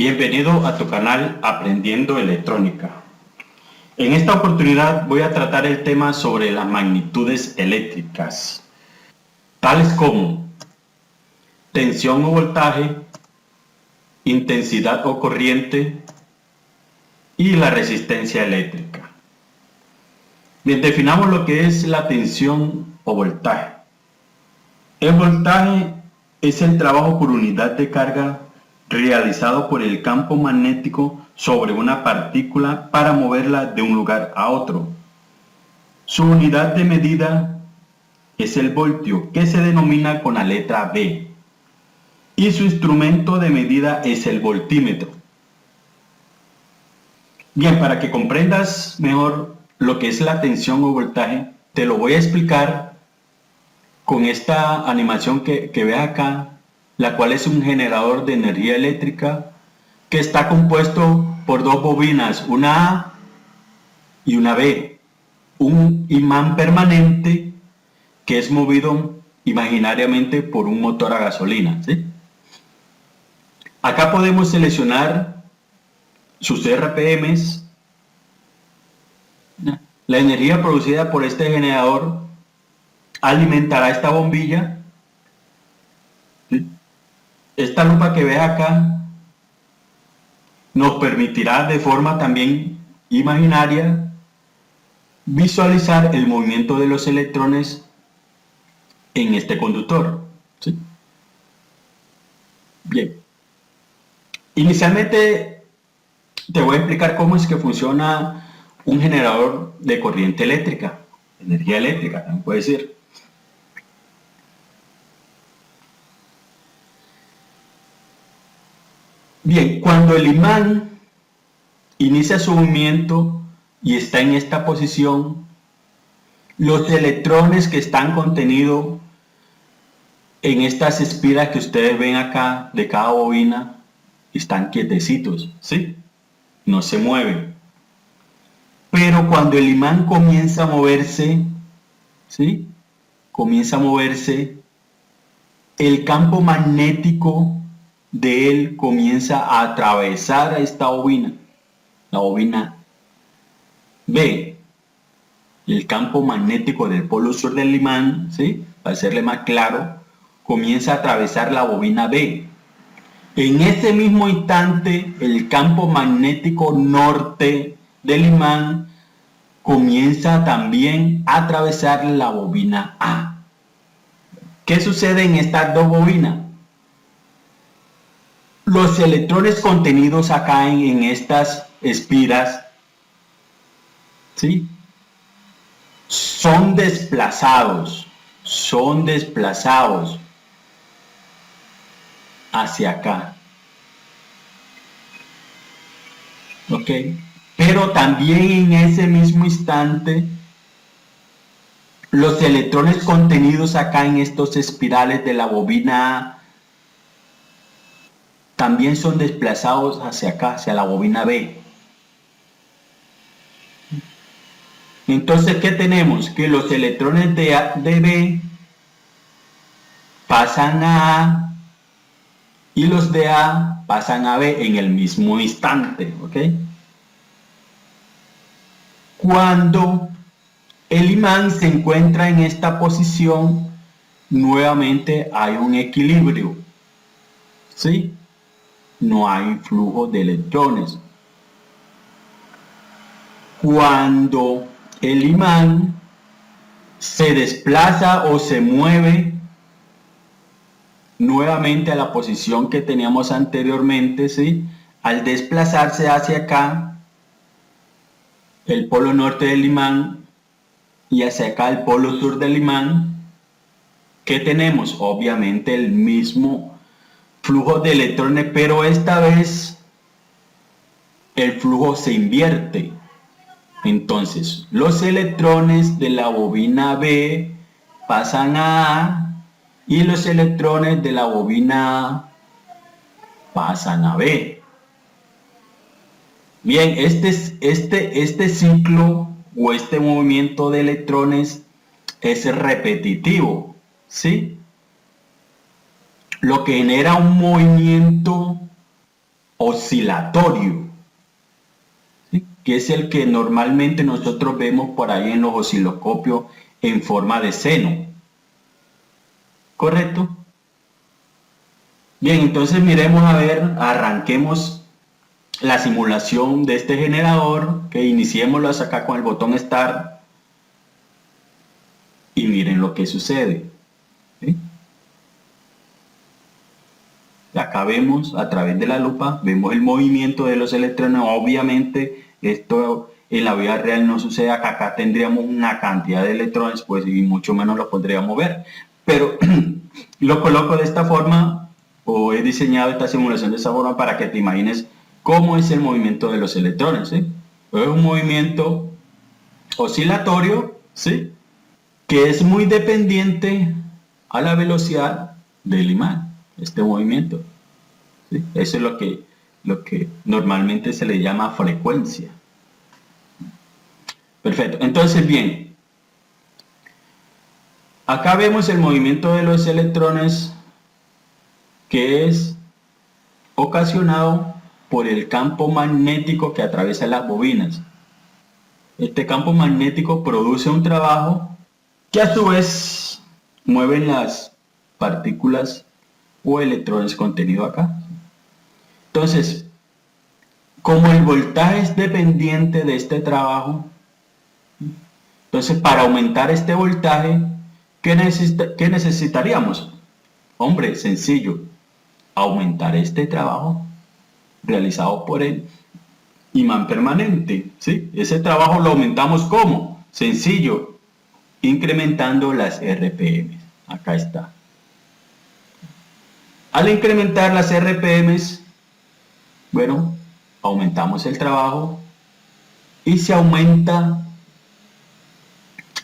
Bienvenido a tu canal Aprendiendo Electrónica. En esta oportunidad voy a tratar el tema sobre las magnitudes eléctricas, tales como tensión o voltaje, intensidad o corriente y la resistencia eléctrica. Bien, definamos lo que es la tensión o voltaje. El voltaje es el trabajo por unidad de carga realizado por el campo magnético sobre una partícula para moverla de un lugar a otro. Su unidad de medida es el voltio, que se denomina con la letra V, y su instrumento de medida es el voltímetro. Bien, para que comprendas mejor lo que es la tensión o voltaje, te lo voy a explicar con esta animación que ves acá, la cual es un generador de energía eléctrica que está compuesto por dos bobinas, una A y una B, un imán permanente que es movido imaginariamente por un motor a gasolina, ¿sí? Acá podemos seleccionar sus RPMs. La energía producida por este generador alimentará esta bombilla. Esta lupa que ves acá nos permitirá de forma también imaginaria visualizar el movimiento de los electrones en este conductor, ¿sí? Bien. Inicialmente te voy a explicar cómo es que funciona un generador de corriente eléctrica, energía eléctrica, también puede decir. Bien, cuando el imán inicia su movimiento y está en esta posición, los electrones que están contenidos en estas espiras que ustedes ven acá de cada bobina están quietecitos, ¿sí? No se mueven. Pero cuando el imán comienza a moverse, ¿sí? Comienza a moverse, el campo magnético de él comienza a atravesar a esta bobina, la bobina B. El campo magnético del polo sur del imán, ¿sí? Para hacerle más claro, comienza a atravesar la bobina B. En ese mismo instante, el campo magnético norte del imán comienza también a atravesar la bobina A. ¿Qué sucede en estas dos bobinas? Los electrones contenidos acá en estas espiras, ¿sí? son desplazados hacia acá. ¿Ok? Pero también en ese mismo instante, los electrones contenidos acá en estos espirales de la bobina A también son desplazados hacia acá, hacia la bobina B. Entonces, ¿qué tenemos? Que los electrones de B pasan a A y los de A pasan a B en el mismo instante, ¿ok? Cuando el imán se encuentra en esta posición, nuevamente hay un equilibrio, ¿sí? No hay flujo de electrones. Cuando el imán se desplaza o se mueve nuevamente a la posición que teníamos anteriormente, ¿sí? Al desplazarse hacia acá, el polo norte del imán, y hacia acá el polo sur del imán, ¿qué tenemos? Obviamente el mismo flujo de electrones, pero esta vez el flujo se invierte. Entonces, los electrones de la bobina B pasan a A y los electrones de la bobina A pasan a B. Bien, este ciclo o este movimiento de electrones es repetitivo, ¿sí? Lo que genera un movimiento oscilatorio, ¿sí? Que es el que normalmente nosotros vemos por ahí en los osciloscopios en forma de seno. ¿Correcto? Bien, entonces miremos a ver, arranquemos la simulación de este generador, que iniciémoslo acá con el botón Start y miren lo que sucede. ¿Sí? Acá vemos a través de la lupa, vemos el movimiento de los electrones. Obviamente esto en la vida real no sucede, acá tendríamos una cantidad de electrones, pues y mucho menos lo podríamos ver, pero lo coloco de esta forma, o he diseñado esta simulación de esta forma para que te imagines cómo es el movimiento de los electrones, ¿sí? Es un movimiento oscilatorio, ¿sí? Que es muy dependiente a la velocidad del imán, este movimiento, ¿sí? Eso es lo que normalmente se le llama frecuencia. Perfecto, entonces bien, acá vemos el movimiento de los electrones, que es ocasionado por el campo magnético que atraviesa las bobinas. Este campo magnético produce un trabajo que a su vez mueven las partículas o electrones contenidos acá. Entonces, como el voltaje es dependiente de este trabajo, entonces para aumentar este voltaje, ¿qué necesitaríamos? Hombre, sencillo, aumentar este trabajo realizado por el imán permanente, ¿sí? Ese trabajo lo aumentamos ¿cómo? Sencillo, incrementando las RPM. Acá está. Al incrementar las RPM, bueno, aumentamos el trabajo y se aumenta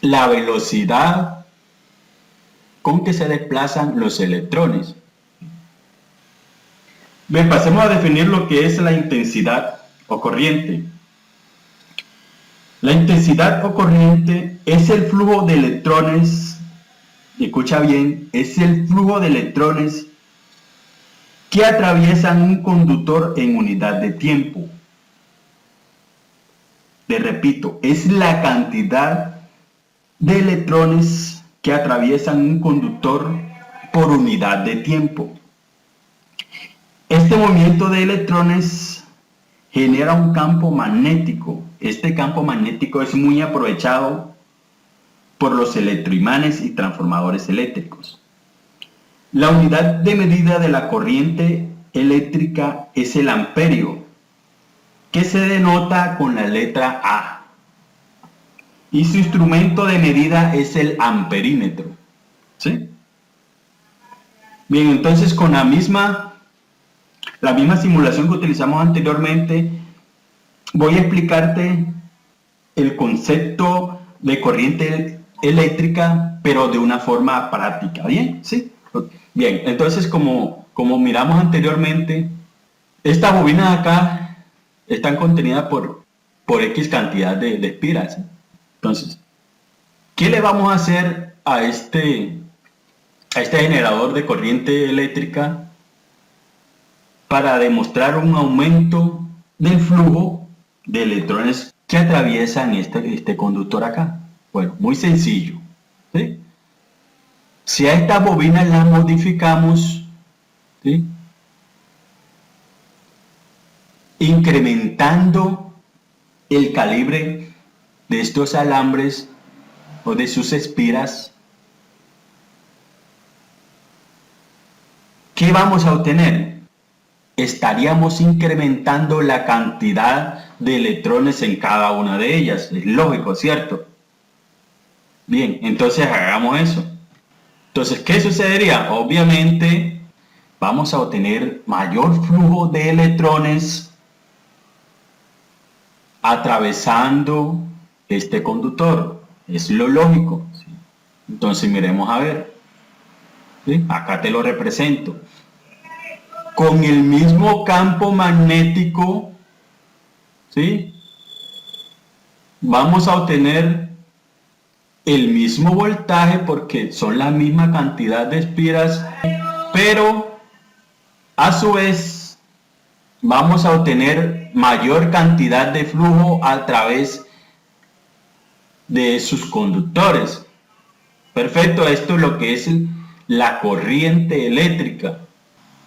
la velocidad con que se desplazan los electrones. Bien, pasemos a definir lo que es la intensidad o corriente. La intensidad o corriente es el flujo de electrones, escucha bien, es el flujo de electrones que atraviesan un conductor en unidad de tiempo. Le repito, es la cantidad de electrones que atraviesan un conductor por unidad de tiempo. Este movimiento de electrones genera un campo magnético. Este campo magnético es muy aprovechado por los electroimanes y transformadores eléctricos. La unidad de medida de la corriente eléctrica es el amperio, que se denota con la letra A. Y su instrumento de medida es el amperímetro. ¿Sí? Bien, entonces con la misma simulación que utilizamos anteriormente, voy a explicarte el concepto de corriente eléctrica, pero de una forma práctica. ¿Bien? ¿Sí? Bien, entonces como miramos anteriormente, estas bobinas de acá están contenidas por X cantidad de espiras, ¿sí? Entonces, ¿qué le vamos a hacer a este generador de corriente eléctrica para demostrar un aumento del flujo de electrones que atraviesan este conductor acá? Bueno, muy sencillo, ¿sí? Si a estas bobinas las modificamos, ¿sí?, incrementando el calibre de estos alambres o de sus espiras, ¿qué vamos a obtener? Estaríamos incrementando la cantidad de electrones en cada una de ellas. Es lógico, ¿cierto? Bien, entonces hagamos eso. Entonces, ¿qué sucedería? Obviamente vamos a obtener mayor flujo de electrones atravesando este conductor. Es lo lógico, ¿sí? Entonces miremos a ver, ¿sí? Acá te lo represento. Con el mismo campo magnético, ¿sí?, vamos a obtener el mismo voltaje porque son la misma cantidad de espiras, pero a su vez vamos a obtener mayor cantidad de flujo a través de sus conductores. Perfecto, esto es lo que es la corriente eléctrica.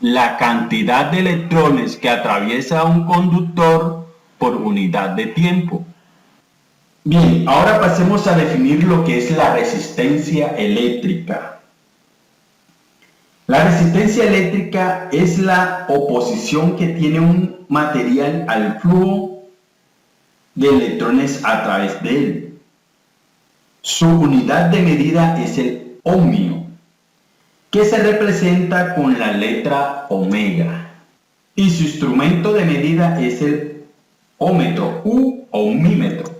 La cantidad de electrones que atraviesa un conductor por unidad de tiempo. Bien, ahora pasemos a definir lo que es la resistencia eléctrica. La resistencia eléctrica es la oposición que tiene un material al flujo de electrones a través de él. Su unidad de medida es el ohmio, que se representa con la letra omega, y su instrumento de medida es el ómetro u ohmímetro.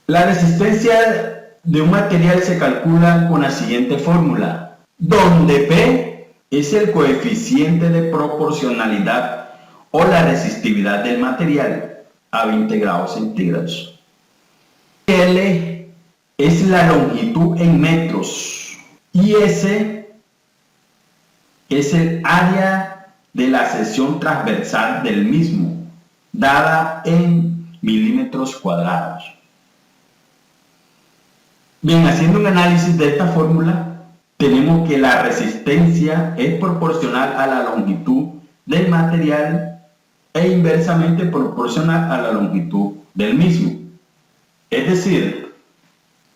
La resistencia de un material se calcula con la siguiente fórmula, donde P es el coeficiente de proporcionalidad o la resistividad del material a 20 grados centígrados. L es la longitud en metros y S es el área de la sección transversal del mismo, dada en milímetros cuadrados. Bien, haciendo un análisis de esta fórmula, tenemos que la resistencia es proporcional a la longitud del material e inversamente proporcional a la longitud del mismo. Es decir,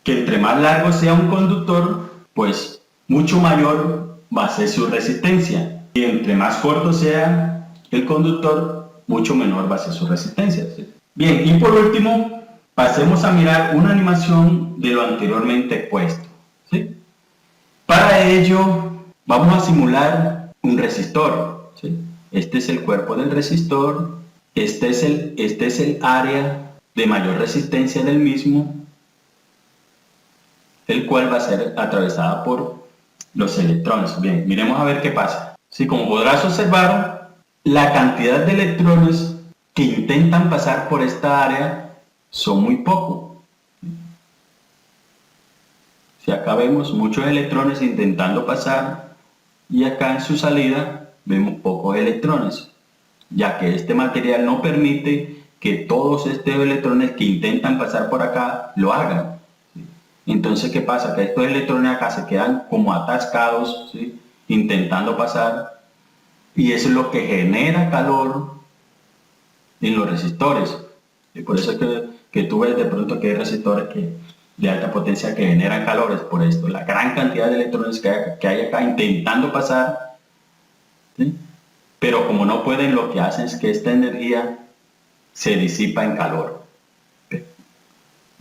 que entre más largo sea un conductor, pues mucho mayor va a ser su resistencia. Y entre más corto sea el conductor, mucho menor va a ser su resistencia. Bien, y por último, pasemos a mirar una animación de lo anteriormente expuesto. ¿Sí? Para ello, vamos a simular un resistor. ¿Sí? Este es el cuerpo del resistor, este es el área de mayor resistencia del mismo, el cual va a ser atravesada por los electrones. Bien, miremos a ver qué pasa. Sí, como podrás observar, la cantidad de electrones que intentan pasar por esta área son muy pocos. Si acá vemos muchos electrones intentando pasar y acá en su salida vemos pocos electrones, ya que este material no permite que todos estos electrones que intentan pasar por acá lo hagan. Entonces, ¿qué pasa? Que estos electrones acá se quedan como atascados, ¿sí? Intentando pasar, y eso es lo que genera calor en los resistores. Y por eso es que tú ves de pronto que hay resistores de alta potencia que generan calores por esto, la gran cantidad de electrones que hay acá intentando pasar, ¿sí? Pero como no pueden, lo que hacen es que esta energía se disipa en calor.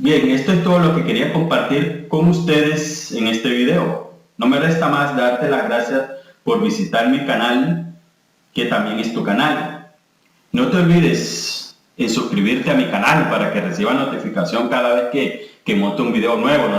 Bien, esto es todo lo que quería compartir con ustedes en este video. No me resta más darte las gracias por visitar mi canal, que también es tu canal. No te olvides en suscribirte a mi canal para que reciba notificación cada vez que monte un video nuevo.